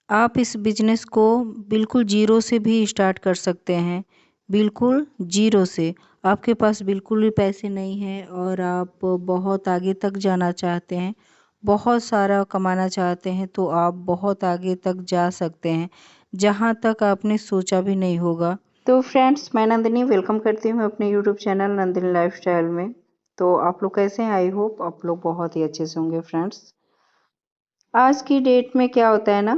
आप इस बिज़नेस को बिल्कुल ज़ीरो से भी स्टार्ट कर सकते हैं, बिल्कुल ज़ीरो से। आपके पास बिल्कुल भी पैसे नहीं हैं और आप बहुत आगे तक जाना चाहते हैं, बहुत सारा कमाना चाहते हैं, तो आप बहुत आगे तक जा सकते हैं, जहाँ तक आपने सोचा भी नहीं होगा। तो फ्रेंड्स, मैं नंदिनी वेलकम करती हूँ अपने यूट्यूब चैनल नंदिनी लाइफस्टाइल में। तो आप लोग कैसे हैं? आई होप आप लोग बहुत ही अच्छे से होंगे फ्रेंड्स। आज की डेट में क्या होता है ना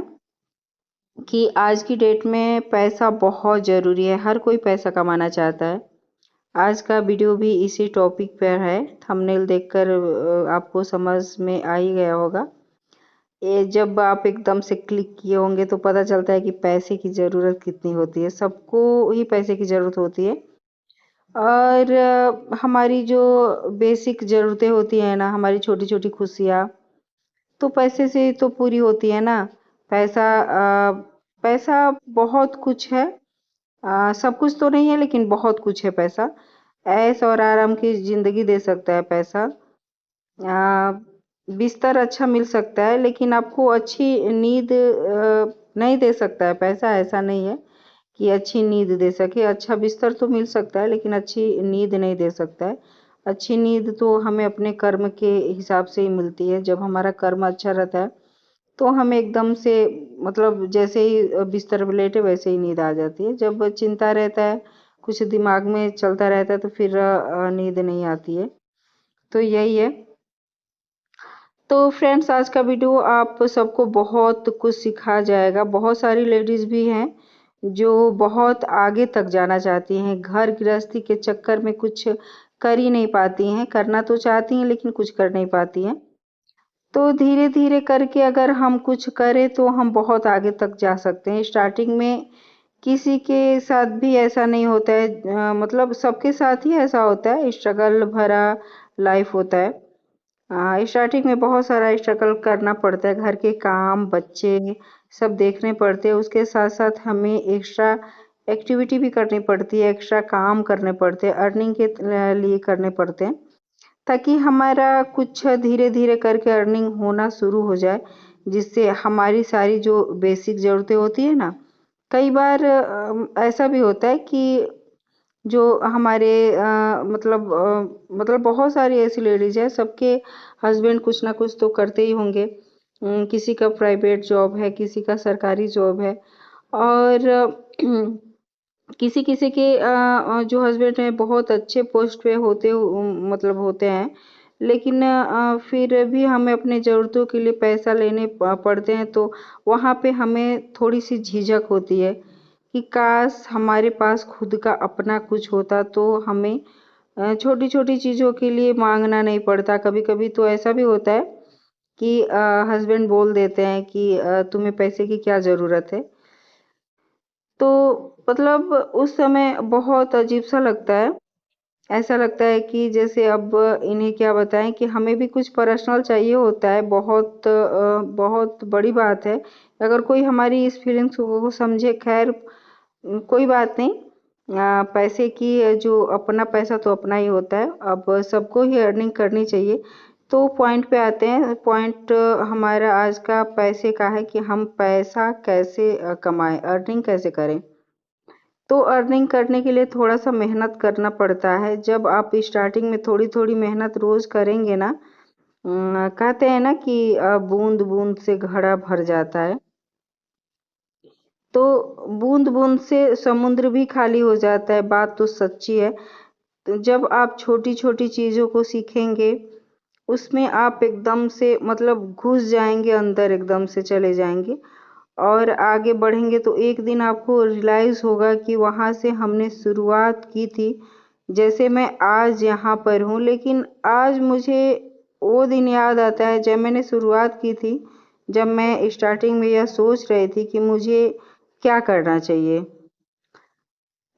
कि आज की डेट में पैसा बहुत ज़रूरी है, हर कोई पैसा कमाना चाहता है। आज का वीडियो भी इसी टॉपिक पर है, थंबनेल देखकर आपको समझ में आ ही गया होगा। ये जब आप एकदम से क्लिक किए होंगे तो पता चलता है कि पैसे की ज़रूरत कितनी होती है, सबको ही पैसे की ज़रूरत होती है। और हमारी जो बेसिक ज़रूरतें होती हैं ना, हमारी छोटी-छोटी खुशियाँ, तो पैसे से ही तो पूरी होती है ना। पैसा पैसा बहुत कुछ है, सब कुछ तो नहीं है लेकिन बहुत कुछ है पैसा। ऐश और आराम की ज़िंदगी दे सकता है पैसा। बिस्तर अच्छा मिल सकता है लेकिन आपको अच्छी नींद नहीं दे सकता है पैसा, ऐसा नहीं है कि अच्छी नींद दे सके। अच्छा बिस्तर तो मिल सकता है लेकिन अच्छी नींद नहीं दे सकता है। अच्छी नींद तो हमें अपने कर्म के हिसाब से ही मिलती है। जब हमारा कर्म अच्छा रहता है तो हमें एकदम से मतलब जैसे ही बिस्तर पे लेटे वैसे ही नींद आ जाती है। जब चिंता रहता है, कुछ दिमाग में चलता रहता है तो फिर नींद नहीं आती है। तो यही है। तो फ्रेंड्स, आज का वीडियो आप सबको बहुत कुछ सिखा जाएगा। बहुत सारी लेडीज़ भी हैं जो बहुत आगे तक जाना चाहती हैं, घर गृहस्थी के चक्कर में कुछ कर ही नहीं पाती हैं। करना तो चाहती हैं लेकिन कुछ कर नहीं पाती हैं। तो धीरे-धीरे करके अगर हम कुछ करें तो हम बहुत आगे तक जा सकते हैं। स्टार्टिंग में किसी के साथ भी ऐसा नहीं होता है, मतलब सबके साथ ही ऐसा होता है, स्ट्रगल भरा लाइफ होता है। स्टार्टिंग में बहुत सारा स्ट्रगल करना पड़ता है, घर के काम, बच्चे सब देखने पड़ते हैं। उसके साथ-साथ हमें एक्स्ट्रा एक्टिविटी भी करनी पड़ती है, एक्स्ट्रा काम करने पड़ते हैं, अर्निंग के लिए करने पड़ते हैं, ताकि हमारा कुछ धीरे-धीरे करके अर्निंग होना शुरू हो जाए, जिससे हमारी सारी जो बेसिक ज़रूरतें होती है ना, कई बार ऐसा भी होता है कि जो हमारे मतलब बहुत सारी ऐसी लेडीज़ हैं, सबके हस्बैंड कुछ ना कुछ तो करते ही होंगे। किसी का प्राइवेट जॉब है, किसी का सरकारी जॉब है और किसी-किसी के जो हस्बैंड हैं बहुत अच्छे पोस्ट पे मतलब होते हैं। लेकिन फिर भी हमें अपनी ज़रूरतों के लिए पैसा लेने पड़ते हैं तो वहाँ पे हमें थोड़ी-सी झिझक होती है कि काश हमारे पास खुद का अपना कुछ होता तो हमें छोटी-छोटी चीज़ों के लिए माँगना नहीं पड़ता। कभी-कभी तो ऐसा भी होता है कि हस्बैंड बोल देते हैं कि तुम्हें पैसे की क्या ज़रूरत है? तो मतलब उस समय बहुत अजीब-सा लगता है। ऐसा लगता है कि जैसे अब इन्हें क्या बताएँ कि हमें भी कुछ पर्सनल चाहिए होता है, बहुत बड़ी बात है। अगर कोई हमारी इस फीलिंग्स को समझे, ख़ैर कोई बात नहीं। पैसे की जो अपना पैसा तो अपना ही होता है, अब सबको ही अर्निंग करनी चाहिए। तो पॉइंट पे आते हैं, पॉइंट हमारा आज का पैसे का है कि हम पैसा कैसे कमाएँ, अर्निंग कैसे करें? तो अर्निंग करने के लिए थोड़ा-सा मेहनत करना पड़ता है। जब आप स्टार्टिंग में थोड़ी-थोड़ी मेहनत रोज़ करेंगे ना, कहते हैं ना कि बूँद-बूँद से घड़ा भर जाता है। तो बूँद-बूँद से समुद्र भी खाली हो जाता है, बात तो सच्ची है। तो जब आप छोटी-छोटी चीज़ों को सीखेंगे, उसमें आप एकदम से मतलब घुस जाएँगे, अंदर एकदम से चले जाएँगे और आगे बढ़ेंगे तो एक दिन आपको रियलाइज़ होगा कि वहाँ से हमने शुरुआत की थी। जैसे मैं आज यहाँ पर हूँ, लेकिन आज मुझे वो दिन याद आता है जब मैंने शुरुआत की थी, जब मैं स्टार्टिंग में यह सोच रही थी कि मुझे क्या करना चाहिए।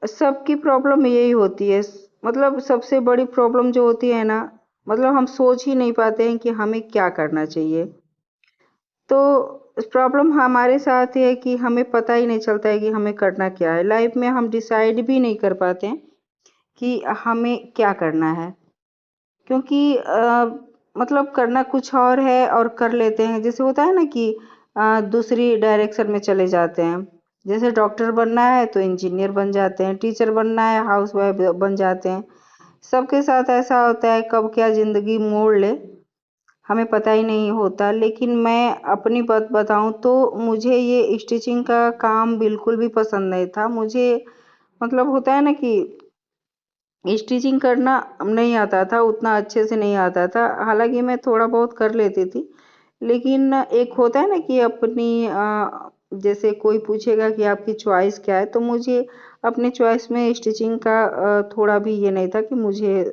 सबकी प्रॉब्लम यही होती है, मतलब सबसे बड़ी प्रॉब्लम जो होती है ना, मतलब हम सोच ही नहीं पाते हैं कि हमें क्या करना चाहिए। तो प्रॉब्लम हमारे साथ ये है कि हमें पता ही नहीं चलता है कि हमें करना क्या है। लाइफ में हम डिसाइड भी नहीं कर पाते हैं कि हमें क्या करना है। क्योंकि मतलब करना कुछ और है और कर लेते हैं। जैसे होता है ना कि दूसरी डायरेक्शन में चले जाते हैं। जैसे डॉक्टर बनना है तो इंजीनियर बन जाते हैं, टीचर बनना है हाउसवाइफ बन जाते हैं। सबके साथ ऐसा होता है, कब क्या ज़िंदगी मोड़ ले हमें पता ही नहीं होता। लेकिन मैं अपनी बात बताऊं तो मुझे ये स्टिचिंग का काम बिल्कुल भी पसंद नहीं था। मुझे मतलब होता है ना कि स्टिचिंग करना नहीं आता था, उतना अच्छे से नहीं आता था। हालांकि मैं थोड़ा बहुत कर लेती थी, लेकिन एक होता है ना कि अपनी जैसे कोई पूछेगा कि आपकी चॉइस क्या है, तो मुझे अपने चॉइस में स्टिचिंग का थोड़ा भी ये नहीं था कि मुझे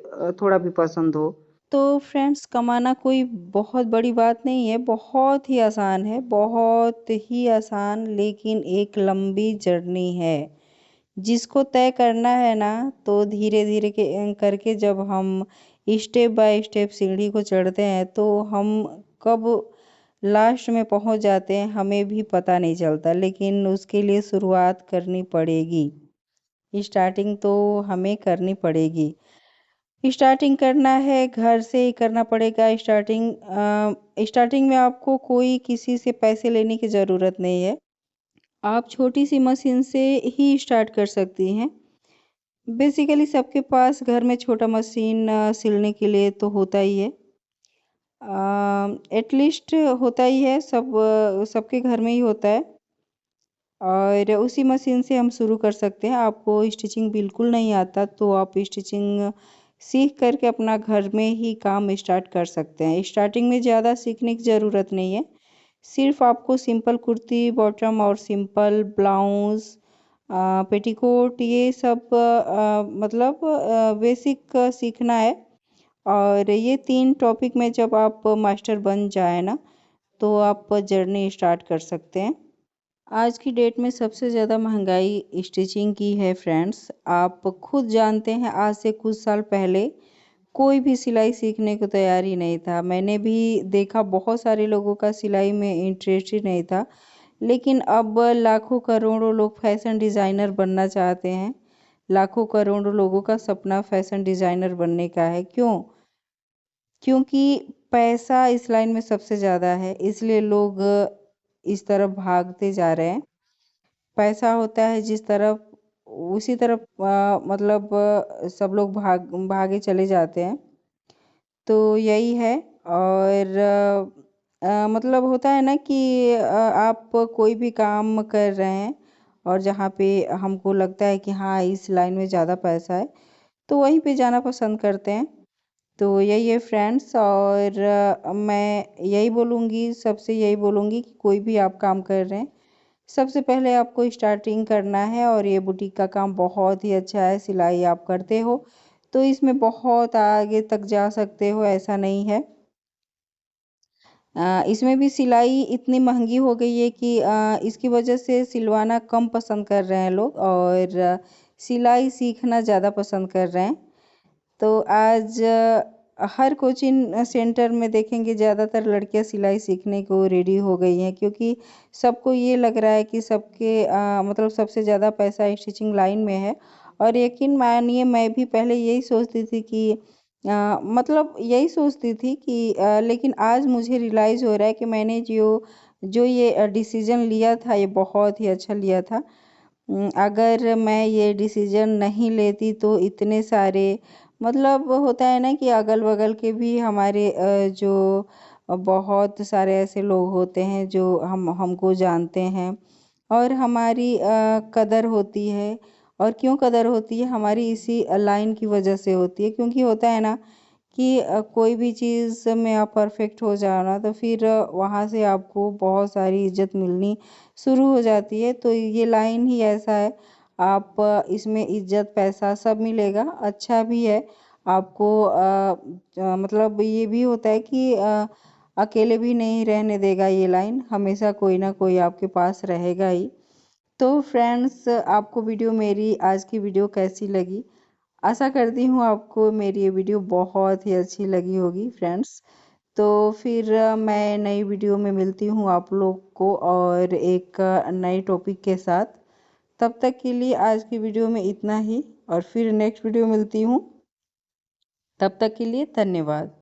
थोड़ा भी पसंद हो। तो फ्रेंड्स, कमाना कोई बहुत बड़ी बात नहीं है, बहुत ही आसान है, बहुत ही आसान, लेकिन एक लंबी जर्नी है जिसको तय करना है ना। तो धीरे धीरे के करके जब हम स्टेप बाय स्टेप सीढ़ी को चढ़ते हैं तो हम कब लास्ट में पहुंच जाते हैं हमें भी पता नहीं चलता। लेकिन उसके लिए शुरुआत करनी पड़ेगी, स्टार्टिंग तो हमें करनी पड़ेगी। स्टार्टिंग करना है घर से ही करना पड़ेगा। स्टार्टिंग में आपको कोई किसी से पैसे लेने की ज़रूरत नहीं है, आप छोटी सी मशीन से ही स्टार्ट कर सकती हैं। बेसिकली सबके पास घर में छोटा मशीन सिलने के लिए तो होता ही है, एटलीस्ट होता ही है, सबके घर में ही होता है। और उसी मशीन से हम शुरू कर सकते हैं। आपको स्टिचिंग बिल्कुल नहीं आता तो आप स्टिचिंग सीख करके अपना घर में ही काम स्टार्ट कर सकते हैं। स्टार्टिंग में ज़्यादा सीखने की ज़रूरत नहीं है, सिर्फ आपको सिंपल कुर्ती बॉटम और सिंपल ब्लाउज पेटीकोट ये सब मतलब बेसिक सीखना है। और ये 3 टॉपिक में जब आप मास्टर बन जाए ना तो आप जर्नी स्टार्ट कर सकते हैं। आज की डेट में सबसे ज़्यादा महंगाई स्टिचिंग की है फ्रेंड्स। आप खुद जानते हैं, आज से कुछ साल पहले कोई भी सिलाई सीखने को तैयार ही नहीं था। मैंने भी देखा बहुत सारे लोगों का सिलाई में इंटरेस्ट ही नहीं था। लेकिन अब लाखों करोड़ों लोग फैशन डिज़ाइनर बनना चाहते हैं। लाखों करोड़ों लोगों का सपना फैशन डिज़ाइनर बनने का है। क्यों? क्योंकि पैसा इस लाइन में सबसे ज़्यादा है, इसलिए लोग इस तरफ भागते जा रहे हैं। पैसा होता है जिस तरफ, उसी तरफ मतलब सब लोग भागे चले जाते हैं। तो यही है। और मतलब होता है ना कि आप कोई भी काम कर रहे हैं और जहाँ पे हमको लगता है कि हाँ इस लाइन में ज़्यादा पैसा है तो वहीं पे जाना पसंद करते हैं। तो यही है फ्रेंड्स। और मैं यही बोलूँगी, सबसे यही बोलूँगी कि कोई भी आप काम कर रहे हैं, सबसे पहले आपको स्टार्टिंग करना है। और ये बुटीक का काम बहुत ही अच्छा है, सिलाई आप करते हो तो इसमें बहुत आगे तक जा सकते हो, ऐसा नहीं है। इसमें भी सिलाई इतनी महंगी हो गई है कि इसकी वजह से सिलवाना कम पसंद कर रहे हैं लोग और सिलाई सीखना ज़्यादा पसंद कर रहे हैं। तो आज हर कोचिंग सेंटर में देखेंगे ज़्यादातर लड़कियां सिलाई सीखने को रेडी हो गई हैं, क्योंकि सबको ये लग रहा है कि सबके मतलब सबसे ज़्यादा पैसा स्टिचिंग लाइन में है। और यकीन मानिए मैं भी पहले यही सोचती थी कि मतलब यही सोचती थी कि लेकिन आज मुझे रियलाइज़ हो रहा है कि मैंने जो जो ये डिसीज़न लिया था ये बहुत ही अच्छा लिया था। अगर मैं ये डिसीज़न नहीं लेती तो इतने सारे मतलब होता है ना कि अगल-बगल के भी हमारे जो बहुत सारे ऐसे लोग होते हैं जो हमको जानते हैं और हमारी कदर होती है। और क्यों कदर होती है? हमारी इसी लाइन की वजह से होती है, क्योंकि होता है ना कि कोई भी चीज़ में आप परफेक्ट हो जाओ ना तो फिर वहाँ से आपको बहुत सारी इज़्ज़त मिलनी शुरू हो जाती है। तो ये लाइन ही ऐसा है, आप इसमें इज़्ज़त पैसा सब मिलेगा, अच्छा भी है। आपको मतलब ये भी होता है कि अकेले भी नहीं रहने देगा ये लाइन, हमेशा कोई ना कोई आपके पास रहेगा ही। तो फ्रेंड्स, आपको वीडियो मेरी आज की वीडियो कैसी लगी? आशा करती हूँ आपको मेरी ये वीडियो बहुत ही अच्छी लगी होगी फ्रेंड्स। तो फिर मैं नई वीडियो में मिलती हूँ आप लोग को और एक नए टॉपिक के साथ। तब तक के लिए आज की वीडियो में इतना ही और फिर नेक्स्ट वीडियो मिलती हूँ। तब तक के लिए धन्यवाद।